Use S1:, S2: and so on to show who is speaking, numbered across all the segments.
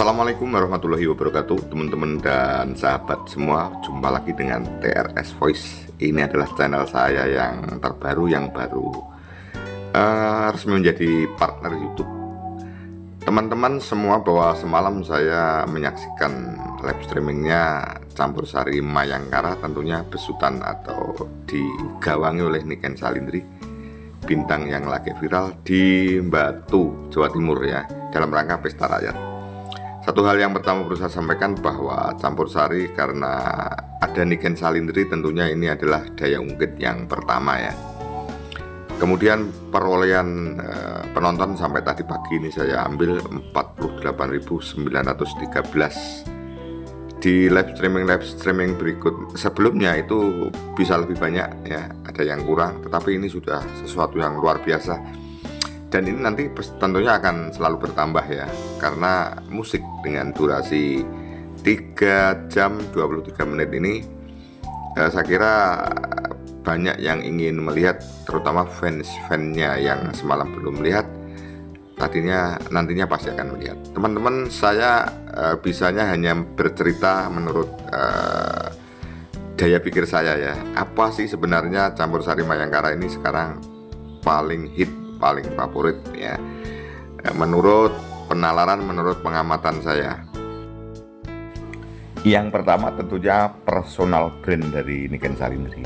S1: Assalamualaikum warahmatullahi wabarakatuh, teman-teman dan sahabat semua. Jumpa lagi dengan TRS Voice. Ini adalah channel saya yang terbaru, yang baru resmi menjadi partner YouTube. Teman-teman semua, bahwa semalam saya menyaksikan live streamingnya Campur Sari Mayangkara, tentunya besutan atau digawangi oleh Niken Salindri, bintang yang lagi viral di Batu, Jawa Timur ya, dalam rangka pesta rakyat. Satu hal yang pertama perlu saya sampaikan bahwa Campur Sari, karena ada Niken Salindri, tentunya ini adalah daya ungkit yang pertama ya. Kemudian perolehan penonton sampai tadi pagi ini saya ambil 48.913. Di live streaming berikut sebelumnya itu bisa lebih banyak ya, ada yang kurang, tetapi ini sudah sesuatu yang luar biasa. Dan ini nanti tentunya akan selalu bertambah ya, karena musik dengan durasi 3 jam 23 menit ini saya kira banyak yang ingin melihat, terutama fans-fansnya yang semalam belum melihat, nantinya pasti akan melihat. Teman-teman, saya bisanya hanya bercerita menurut daya pikir saya ya. Apa sih sebenarnya Campur Sari Mayangkara ini sekarang paling hit, paling favorit ya, menurut penalaran, menurut pengamatan saya. Yang pertama tentunya personal brand dari Niken Salindri.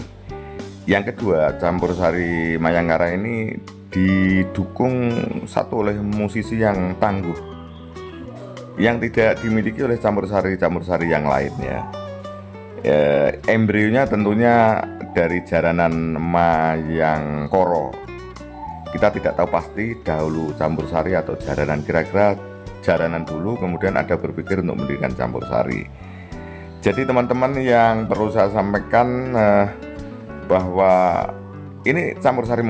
S1: Yang kedua, Campur Sari Mayangkara ini didukung satu oleh musisi yang tangguh, yang tidak dimiliki oleh Campur Sari yang lain ya. Embrionya tentunya dari jaranan Mayangkara. Kita tidak tahu pasti dahulu Campur Sari atau jaranan, kira-kira jaranan dulu kemudian ada berpikir untuk mendirikan Campur Sari. Jadi teman-teman, yang perlu saya sampaikan bahwa ini Campur Sari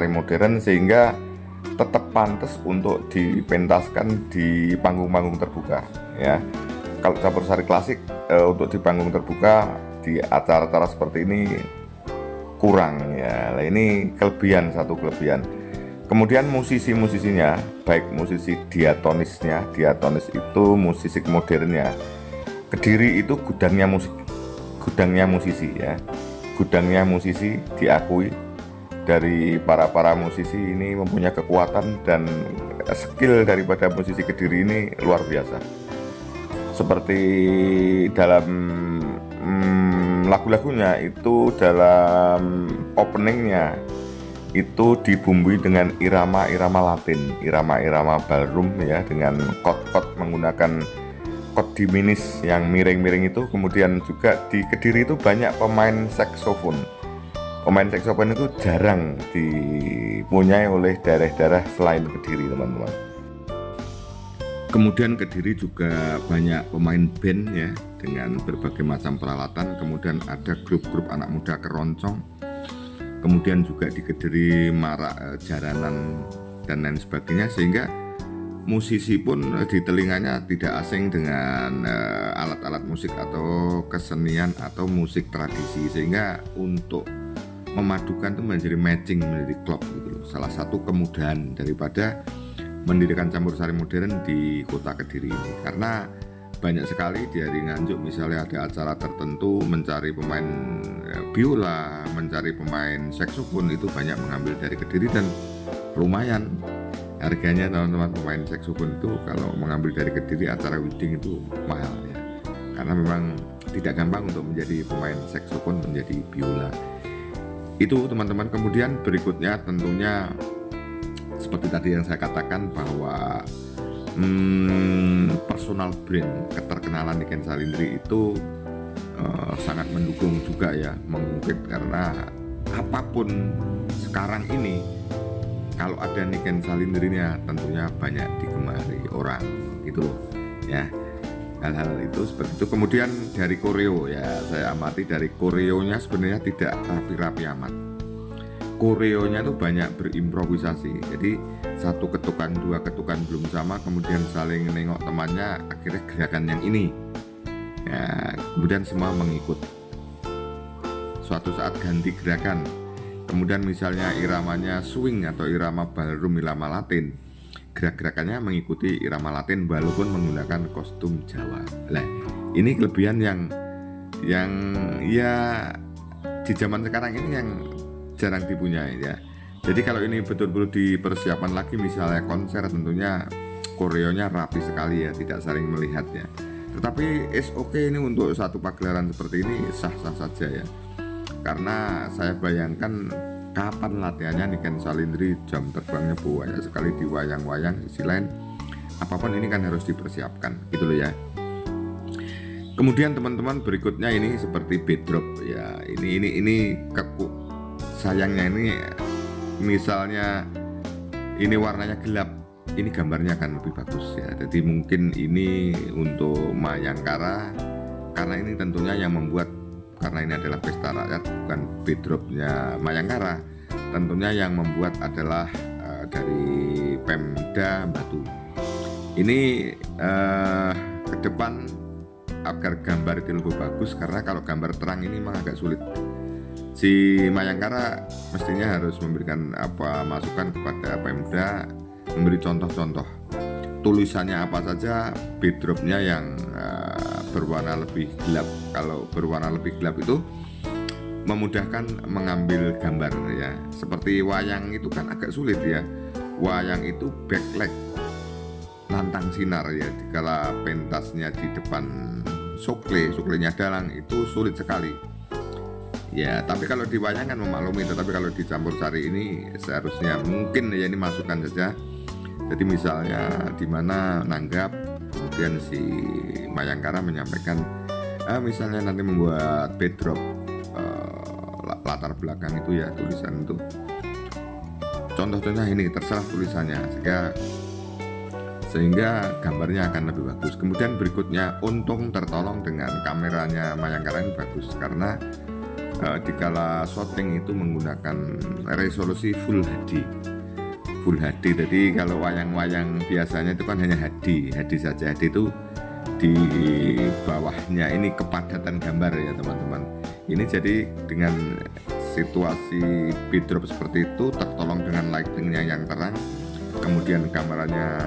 S1: modern sehingga tetap pantas untuk dipentaskan di panggung-panggung terbuka ya. Kalau Campur Sari klasik untuk di panggung terbuka di acara-acara seperti ini kurang ya. Nah, ini satu kelebihan. Kemudian musisinya, baik musisi diatonis itu musisi modernnya. Kediri itu gudangnya musisi ya. Gudangnya musisi, diakui dari para musisi ini mempunyai kekuatan, dan skill daripada musisi Kediri ini luar biasa. Seperti dalam lagu-lagunya itu, dalam openingnya itu dibumbui dengan irama-irama Latin, irama-irama ballroom ya, dengan chord menggunakan chord diminis yang miring-miring itu. Kemudian juga di Kediri itu banyak pemain saksofon. Pemain saksofon itu jarang dipunyai oleh daerah-daerah selain Kediri, teman-teman. Kemudian Kediri juga banyak pemain band ya, dengan berbagai macam peralatan. Kemudian ada grup-grup anak muda keroncong. Kemudian juga di Kediri marak jaranan dan lain sebagainya, sehingga musisi pun di telinganya tidak asing dengan alat-alat musik atau kesenian atau musik tradisi, sehingga untuk memadukan itu menjadi matching, menjadi klop gitu loh. Salah satu kemudahan daripada mendirikan Campur Sari modern di kota Kediri ini, karena banyak sekali di hari Nganjuk misalnya ada acara tertentu mencari pemain biola, mencari pemain saksofon, itu banyak mengambil dari Kediri, dan lumayan harganya teman-teman. Pemain saksofon itu kalau mengambil dari Kediri acara wedding itu mahal ya, karena memang tidak gampang untuk menjadi pemain saksofon, menjadi biola itu teman-teman. Kemudian berikutnya tentunya seperti tadi yang saya katakan bahwa personal brand, keterkenalan Niken Salindri itu sangat mendukung juga ya, mengungkit, karena apapun sekarang ini kalau ada Niken Salindrinya tentunya banyak digemari orang gitu loh ya. Hal-hal itu seperti itu. Kemudian dari koreo ya, saya amati dari koreonya sebenarnya tidak rapi-rapi amat. Koreonya itu banyak berimprovisasi, jadi satu ketukan, dua ketukan belum sama, kemudian saling nengok temannya, akhirnya gerakan yang ini ya, kemudian semua mengikut. Suatu saat ganti gerakan, kemudian misalnya iramanya swing atau irama ballroom, irama Latin, gerak-gerakannya mengikuti irama Latin walaupun menggunakan kostum Jawa. Nah, ini kelebihan yang ya di zaman sekarang ini yang jarang dipunyai ya. Jadi kalau ini betul-betul dipersiapkan lagi, misalnya konser, tentunya koreonya rapi sekali ya, tidak saling melihat ya. Tetapi ini untuk satu pagelaran seperti ini sah-sah saja ya. Karena saya bayangkan kapan latihannya Niken Salindri, jam terbangnya banyak sekali di wayang-wayang. Sisi lain apapun ini kan harus dipersiapkan gitu loh ya. Kemudian teman-teman berikutnya ini seperti backdrop ya. Ini sayangnya ini misalnya ini warnanya gelap, ini gambarnya akan lebih bagus ya. Jadi mungkin ini untuk Mayangkara, karena ini tentunya yang membuat, karena ini adalah pesta rakyat bukan backdropnya Mayangkara, tentunya yang membuat adalah dari Pemda Batu. Ini ke depan agar gambar itu lebih bagus, karena kalau gambar terang ini memang agak sulit. Si Mayangkara mestinya harus memberikan masukan kepada Pemda, memberi contoh-contoh tulisannya apa saja, backdropnya yang berwarna lebih gelap. Kalau berwarna lebih gelap itu memudahkan mengambil gambar ya. Seperti wayang itu kan agak sulit ya. Wayang itu backlight, lantang sinar ya. Dikala pentasnya di depan suklenya dalang itu sulit sekali. Ya, tapi kalau diwayangkan memaklumi, tetapi kalau dicampur sari ini seharusnya mungkin ya, ini masukan saja. Jadi misalnya di mana nanggap, kemudian si Mayangkara menyampaikan misalnya nanti membuat backdrop latar belakang itu ya, tulisan itu. Contoh-contohnya ini terserah tulisannya sehingga gambarnya akan lebih bagus. Kemudian berikutnya, untung tertolong dengan kameranya Mayangkara ini bagus, karena dikala shooting itu menggunakan resolusi Full HD. Jadi kalau wayang-wayang biasanya itu kan hanya HD saja. HD itu di bawahnya ini kepadatan gambar ya teman-teman. Ini jadi dengan situasi backdrop seperti itu tertolong dengan lightingnya yang terang, kemudian kameranya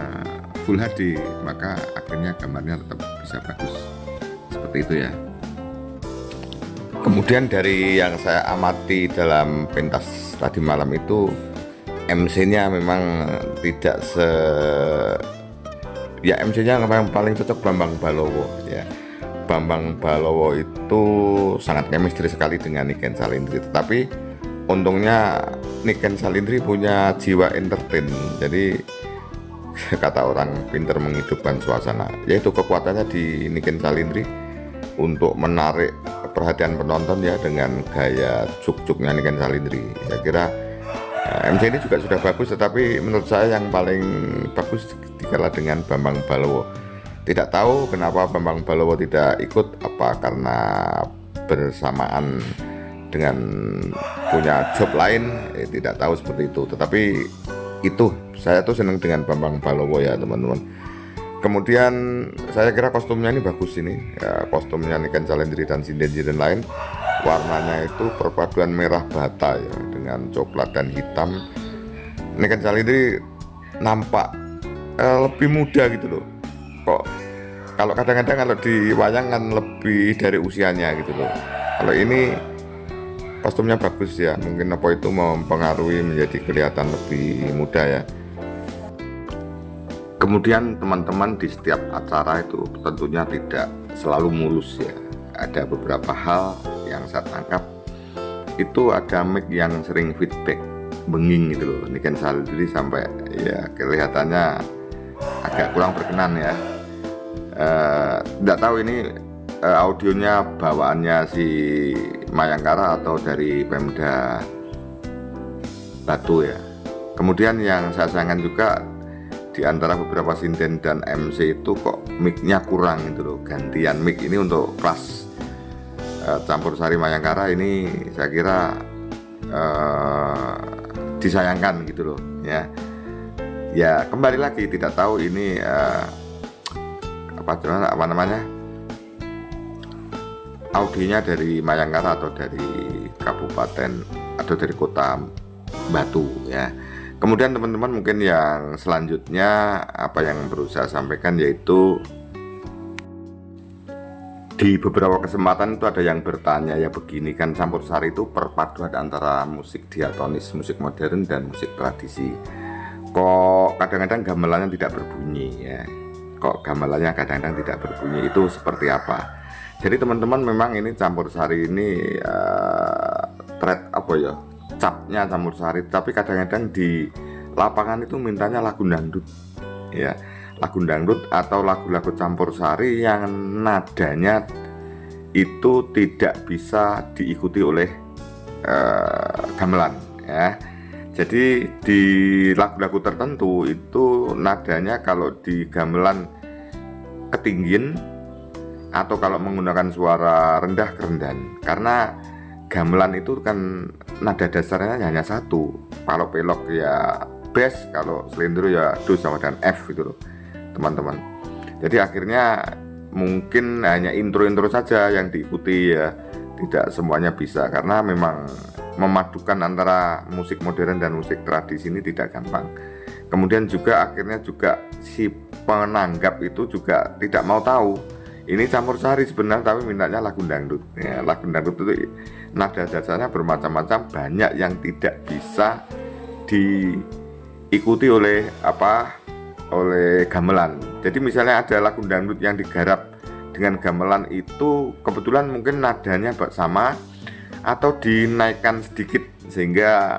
S1: Full HD, maka akhirnya gambarnya tetap bisa bagus seperti itu ya. Kemudian dari yang saya amati dalam pentas tadi malam itu, MC-nya memang tidak MC-nya memang paling cocok Bambang Balowo ya. Bambang Balowo itu sangat chemistry sekali dengan Niken Salindri, tetapi untungnya Niken Salindri punya jiwa entertain. Jadi kata orang pinter menghidupkan suasana, yaitu kekuatannya di Niken Salindri untuk menarik perhatian penonton ya dengan gaya juk-juknya Niken Salindri. Saya kira MC ini juga sudah bagus, tetapi menurut saya yang paling bagus dikala dengan Bambang Balowo. Tidak tahu kenapa Bambang Balowo tidak ikut, apa karena bersamaan dengan punya job lain, tidak tahu seperti itu. Tetapi itu saya tuh senang dengan Bambang Balowo ya teman-teman. Kemudian saya kira kostumnya ini bagus ini ya, kostumnya Niken Salindri dan sinden-sinden lain, warnanya itu perpaduan merah bata ya dengan coklat dan hitam. Niken Salindri nampak lebih muda gitu loh. Kok kalau kadang-kadang kalau di wayang kan lebih dari usianya gitu loh. Kalau ini kostumnya bagus ya, mungkin apa itu mempengaruhi menjadi kelihatan lebih muda ya. Kemudian teman-teman, di setiap acara itu tentunya tidak selalu mulus ya. Ada beberapa hal yang saya tangkap itu, ada mic yang sering feedback benging gitu loh. Niken Salindri sampai ya kelihatannya agak kurang berkenan ya. Tidak tahu ini audionya bawaannya si Mayangkara atau dari Pemda Batu ya. Kemudian yang saya sayangkan juga, di antara beberapa sinden dan MC itu kok mic-nya kurang gitu loh. Gantian mic ini untuk kelas campur sari Mayangkara ini saya kira disayangkan gitu loh ya. Ya kembali lagi, tidak tahu ini apa namanya, audionya dari Mayangkara atau dari kabupaten atau dari kota Batu ya. Kemudian teman-teman mungkin yang selanjutnya apa yang berusaha sampaikan yaitu di beberapa kesempatan itu ada yang bertanya ya begini kan, campur sari itu perpaduan antara musik diatonis, musik modern dan musik tradisi. Kok kadang-kadang gamelannya tidak berbunyi ya? Kok gamelannya kadang-kadang tidak berbunyi, itu seperti apa? Jadi teman-teman memang ini campur sari ini capnya campur sari, tapi kadang-kadang di lapangan itu mintanya lagu dangdut ya, lagu dangdut atau lagu-lagu campur sari yang nadanya itu tidak bisa diikuti oleh gamelan ya. Jadi di lagu-lagu tertentu itu nadanya kalau di gamelan ketinggian atau kalau menggunakan suara rendah kerendahan, karena gamelan itu kan nada dasarnya hanya satu. Kalau pelok ya bass, kalau selindro ya do sama dan F gitu loh teman-teman. Jadi akhirnya mungkin hanya intro-intro saja yang diikuti ya, tidak semuanya bisa, karena memang memadukan antara musik modern dan musik tradisi ini tidak gampang. Kemudian juga akhirnya juga si penanggap itu juga tidak mau tahu ini campur sari sebenarnya, tapi mintanya lagu dangdut ya. Lagu dangdut itu nada dasarnya bermacam-macam, banyak yang tidak bisa diikuti oleh gamelan. Jadi misalnya ada lagu dangdut yang digarap dengan gamelan itu kebetulan mungkin nadanya sama atau dinaikkan sedikit sehingga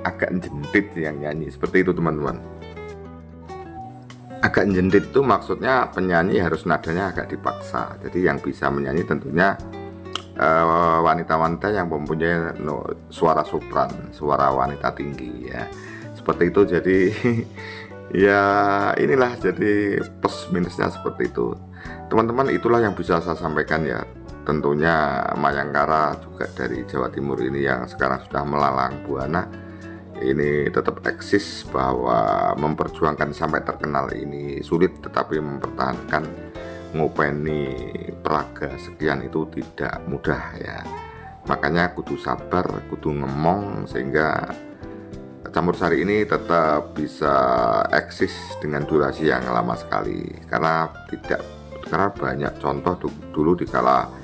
S1: agak jentit yang nyanyi, seperti itu teman-teman. Agak jentit itu maksudnya penyanyi harus nadanya agak dipaksa. Jadi yang bisa menyanyi tentunya wanita-wanita yang mempunyai suara sopran, suara wanita tinggi ya, seperti itu. Jadi ya inilah jadi plus minusnya seperti itu teman-teman. Itulah yang bisa saya sampaikan ya. Tentunya Mayangkara juga dari Jawa Timur ini yang sekarang sudah melalang buana ini tetap eksis, bahwa memperjuangkan sampai terkenal ini sulit, tetapi mempertahankan ngopeni peraga sekian itu tidak mudah ya. Makanya kudu sabar, kudu ngemong sehingga campur sari ini tetap bisa eksis dengan durasi yang lama sekali. Karena banyak contoh dulu dikala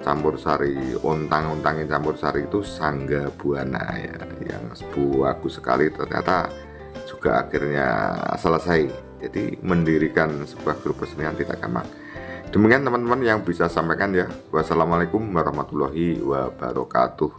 S1: campur sari, ontang-ontangin campur sari itu Sangga Buana ya, yang bagus sekali, ternyata juga akhirnya selesai. Jadi mendirikan sebuah grup kesenian tidak gampang. Demikian teman-teman yang bisa sampaikan ya. Wassalamualaikum warahmatullahi wabarakatuh.